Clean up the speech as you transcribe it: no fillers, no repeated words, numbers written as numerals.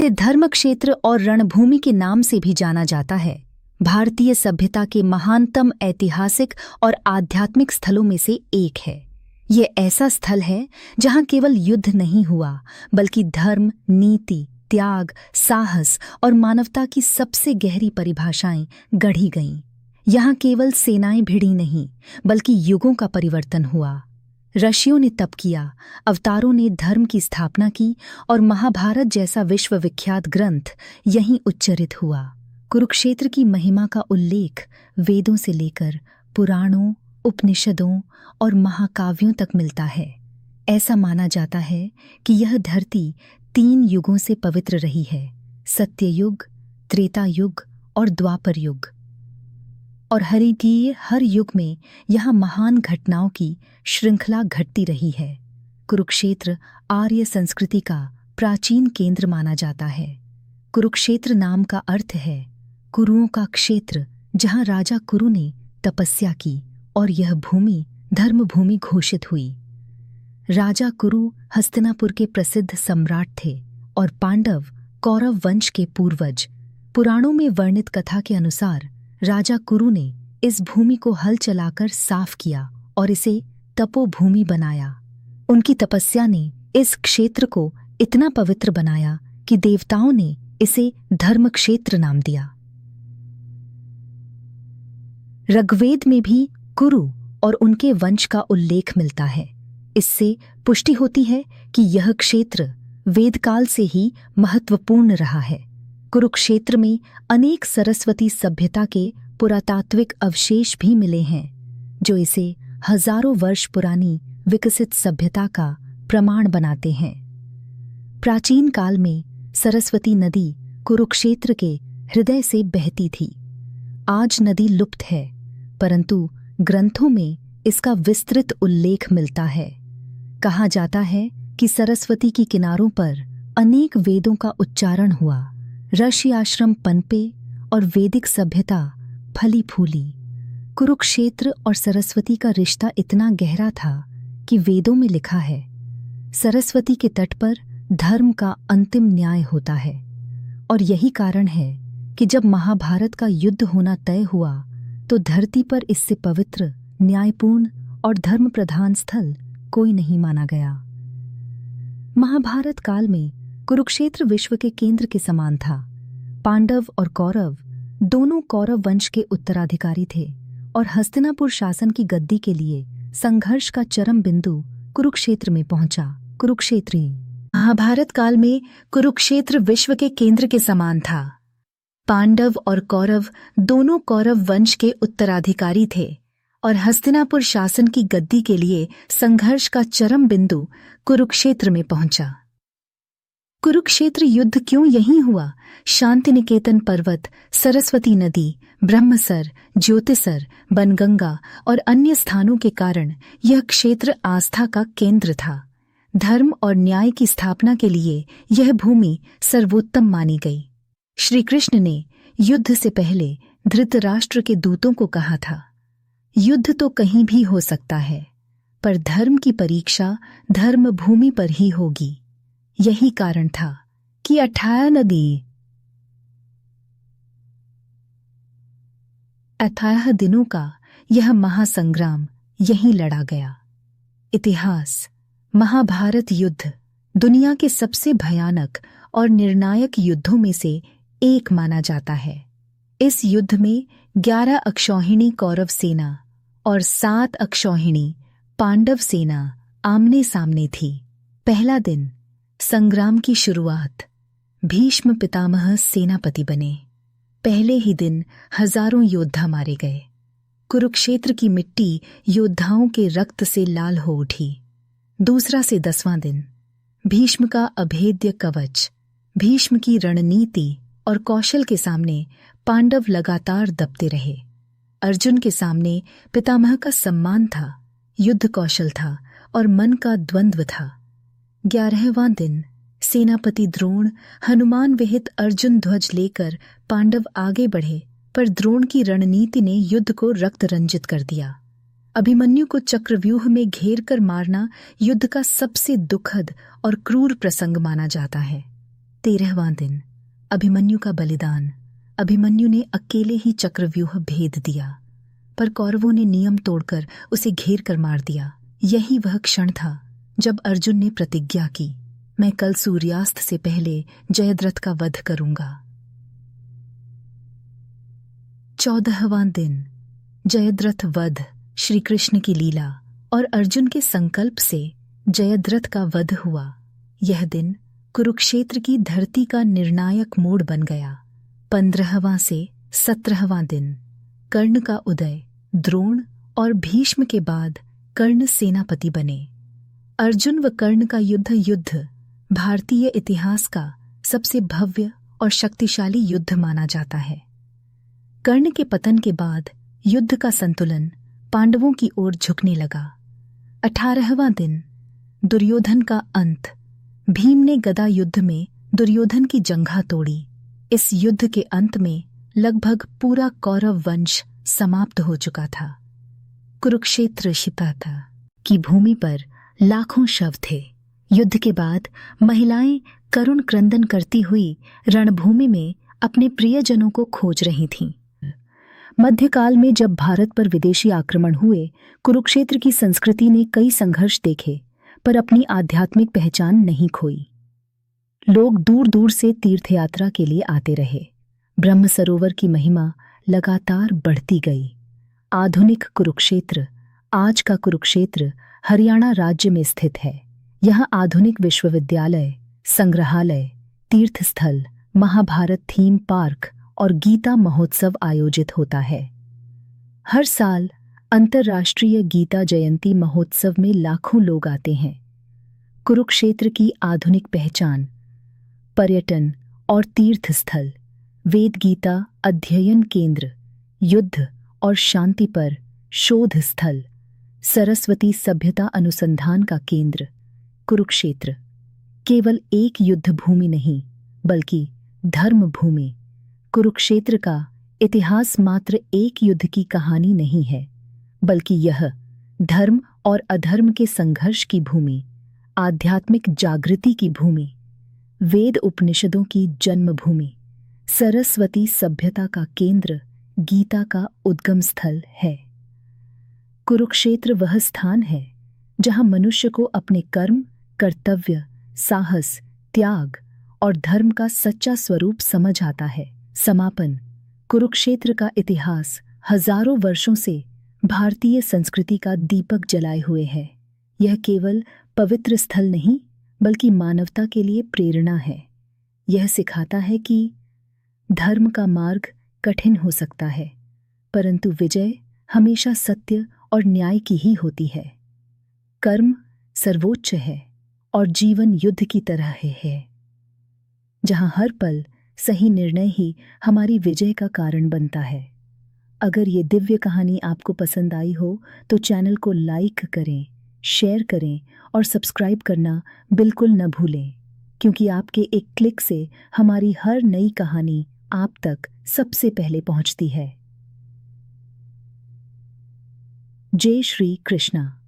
इसे धर्म क्षेत्र और रणभूमि के नाम से भी जाना जाता है। भारतीय सभ्यता के महानतम ऐतिहासिक और आध्यात्मिक स्थलों में से एक है। ये ऐसा स्थल है जहाँ केवल युद्ध नहीं हुआ, बल्कि धर्म, नीति, त्याग, साहस और मानवता की सबसे गहरी परिभाषाएं गढ़ी गईं। यहाँ केवल सेनाएं भिड़ी नहीं, बल्कि युगों का परिवर्तन हुआ। ऋषियों ने तप किया, अवतारों ने धर्म की स्थापना की और महाभारत जैसा विश्वविख्यात ग्रंथ यहीं उच्चरित हुआ। कुरुक्षेत्र की महिमा का उल्लेख वेदों से लेकर पुराणों, उपनिषदों और महाकाव्यों तक मिलता है। ऐसा माना जाता है कि यह धरती 3 युगों से पवित्र रही है: सत्ययुग, त्रेता युग और द्वापर युग। और हर युग में यहाँ महान घटनाओं की श्रृंखला घटती रही है। कुरुक्षेत्र आर्य संस्कृति का प्राचीन केंद्र माना जाता है। कुरुक्षेत्र नाम का अर्थ है कुरुओं का क्षेत्र, जहाँ राजा कुरु ने तपस्या की और यह भूमि धर्मभूमि घोषित हुई। राजा कुरु हस्तिनापुर के प्रसिद्ध सम्राट थे और पांडव कौरव वंश के पूर्वज। पुराणों में वर्णित कथा के अनुसार राजा कुरु ने इस भूमि को हल चलाकर साफ किया और इसे तपोभूमि बनाया। उनकी तपस्या ने इस क्षेत्र को इतना पवित्र बनाया कि देवताओं ने इसे धर्म क्षेत्र नाम दिया। ऋग्वेद में भी कुरु और उनके वंश का उल्लेख मिलता है। इससे पुष्टि होती है कि यह क्षेत्र वेदकाल से ही महत्वपूर्ण रहा है। कुरुक्षेत्र में अनेक सरस्वती सभ्यता के पुरातात्विक अवशेष भी मिले हैं, जो इसे हजारों वर्ष पुरानी विकसित सभ्यता का प्रमाण बनाते हैं। प्राचीन काल में सरस्वती नदी कुरुक्षेत्र के हृदय से बहती थी। आज नदी लुप्त है, परंतु ग्रंथों में इसका विस्तृत उल्लेख मिलता है। कहा जाता है कि सरस्वती की किनारों पर अनेक वेदों का उच्चारण हुआ, ऋषि आश्रम पनपे और वैदिक सभ्यता फली फूली। कुरुक्षेत्र और सरस्वती का रिश्ता इतना गहरा था कि वेदों में लिखा है, सरस्वती के तट पर धर्म का अंतिम न्याय होता है। और यही कारण है कि जब महाभारत का युद्ध होना तय हुआ तो धरती पर इससे पवित्र, न्यायपूर्ण और धर्म प्रधान स्थल कोई नहीं माना गया। महाभारत काल में कुरुक्षेत्र विश्व के केंद्र के समान था। पांडव और कौरव दोनों कौरव वंश के उत्तराधिकारी थे और हस्तिनापुर शासन की गद्दी के लिए संघर्ष का चरम बिंदु कुरुक्षेत्र में पहुंचा। कुरुक्षेत्री महाभारत काल में कुरुक्षेत्र विश्व के केंद्र के समान था। पांडव और कौरव दोनों कौरव वंश के उत्तराधिकारी थे और हस्तिनापुर शासन की गद्दी के लिए संघर्ष का चरम बिंदु कुरुक्षेत्र में पहुंचा। कुरुक्षेत्र युद्ध क्यों यहीं हुआ? शांति निकेतन पर्वत, सरस्वती नदी, ब्रह्मसर, ज्योतिसर, बनगंगा और अन्य स्थानों के कारण यह क्षेत्र आस्था का केंद्र था। धर्म और न्याय की स्थापना के लिए यह भूमि सर्वोत्तम मानी गई। श्री कृष्ण ने युद्ध से पहले धृतराष्ट्र के दूतों को कहा था, युद्ध तो कहीं भी हो सकता है, पर धर्म की परीक्षा धर्म भूमि पर ही होगी। यही कारण था कि 18 दिनों का यह महासंग्राम यहीं लड़ा गया। इतिहास। महाभारत युद्ध दुनिया के सबसे भयानक और निर्णायक युद्धों में से एक माना जाता है। इस युद्ध में 11 अक्षौहिणी कौरव सेना और 7 अक्षौहिणी पांडव सेना आमने सामने थी। पहला दिन, संग्राम की शुरुआत। भीष्म पितामह सेनापति बने। पहले ही दिन हजारों योद्धा मारे गए। कुरुक्षेत्र की मिट्टी योद्धाओं के रक्त से लाल हो उठी। दूसरा से 10वां दिन, भीष्म का अभेद्य कवच। भीष्म की रणनीति और कौशल के सामने पांडव लगातार दबते रहे। अर्जुन के सामने पितामह का सम्मान था, युद्ध कौशल था और मन का द्वंद्व था। 11वां दिन, सेनापति द्रोण हनुमान विहित अर्जुन ध्वज लेकर पांडव आगे बढ़े, पर द्रोण की रणनीति ने युद्ध को रक्त रंजित कर दिया। अभिमन्यु को चक्रव्यूह में घेर कर मारना युद्ध का सबसे दुखद और क्रूर प्रसंग माना जाता है। 13वां दिन। अभिमन्यु का बलिदान। अभिमन्यु ने अकेले ही चक्रव्यूह भेद दिया, पर कौरवों ने नियम तोड़कर उसे घेर कर मार दिया। यही वह क्षण था जब अर्जुन ने प्रतिज्ञा की, मैं कल सूर्यास्त से पहले जयद्रथ का वध करूंगा। 14वां दिन। जयद्रथ वध। श्री कृष्ण की लीला और अर्जुन के संकल्प से जयद्रथ का वध हुआ। यह दिन कुरुक्षेत्र की धरती का निर्णायक मोड़ बन गया। 15वां से 17वां दिन। कर्ण का उदय। द्रोण और भीष्म के बाद कर्ण सेनापति बने। अर्जुन व कर्ण का युद्ध भारतीय इतिहास का सबसे भव्य और शक्तिशाली युद्ध माना जाता है। कर्ण के पतन के बाद युद्ध का संतुलन पांडवों की ओर झुकने लगा। 18वां दिन। दुर्योधन का अंत। भीम ने गदा युद्ध में दुर्योधन की जंघा तोड़ी। इस युद्ध के अंत में लगभग पूरा कौरव वंश समाप्त हो चुका था। कुरुक्षेत्र शिता की भूमि पर लाखों शव थे। युद्ध के बाद महिलाएं करुण क्रंदन करती हुई रणभूमि में अपने प्रियजनों को खोज रही थीं। मध्यकाल में जब भारत पर विदेशी आक्रमण हुए, कुरुक्षेत्र की संस्कृति ने कई संघर्ष देखे, पर अपनी आध्यात्मिक पहचान नहीं खोई। लोग दूर दूर से तीर्थयात्रा के लिए आते रहे। ब्रह्म सरोवर की महिमा लगातार बढ़ती गई। आधुनिक कुरुक्षेत्र, आज का कुरुक्षेत्र, हरियाणा राज्य में स्थित है। यहाँ आधुनिक विश्वविद्यालय, संग्रहालय, तीर्थस्थल, महाभारत थीम पार्क और गीता महोत्सव आयोजित होता है। हर साल अंतर्राष्ट्रीय गीता जयंती महोत्सव में लाखों लोग आते हैं। कुरुक्षेत्र की आधुनिक पहचान, पर्यटन और तीर्थस्थल, वेद गीता अध्ययन केंद्र, युद्ध और शांति पर शोध स्थल, सरस्वती सभ्यता अनुसंधान का केंद्र। कुरुक्षेत्र केवल एक युद्ध भूमि नहीं, बल्कि धर्म भूमि। कुरुक्षेत्र का इतिहास मात्र एक युद्ध की कहानी नहीं है, बल्कि यह धर्म और अधर्म के संघर्ष की भूमि, आध्यात्मिक जागृति की भूमि, वेद उपनिषदों की जन्मभूमि, सरस्वती सभ्यता का केंद्र, गीता का उद्गम स्थल है। कुरुक्षेत्र वह स्थान है जहां मनुष्य को अपने कर्म, कर्तव्य, साहस, त्याग और धर्म का सच्चा स्वरूप समझ आता है। समापन। कुरुक्षेत्र का इतिहास हजारों वर्षों से भारतीय संस्कृति का दीपक जलाए हुए है। यह केवल पवित्र स्थल नहीं, बल्कि मानवता के लिए प्रेरणा है। यह सिखाता है कि धर्म का मार्ग कठिन हो सकता है, परंतु विजय हमेशा सत्य और न्याय की ही होती है। कर्म सर्वोच्च है और जीवन युद्ध की तरह है, जहां हर पल सही निर्णय ही हमारी विजय का कारण बनता है। अगर ये दिव्य कहानी आपको पसंद आई हो तो चैनल को लाइक करें, शेयर करें और सब्सक्राइब करना बिल्कुल न भूलें, क्योंकि आपके एक क्लिक से हमारी हर नई कहानी आप तक सबसे पहले पहुंचती है। जय श्री कृष्णा।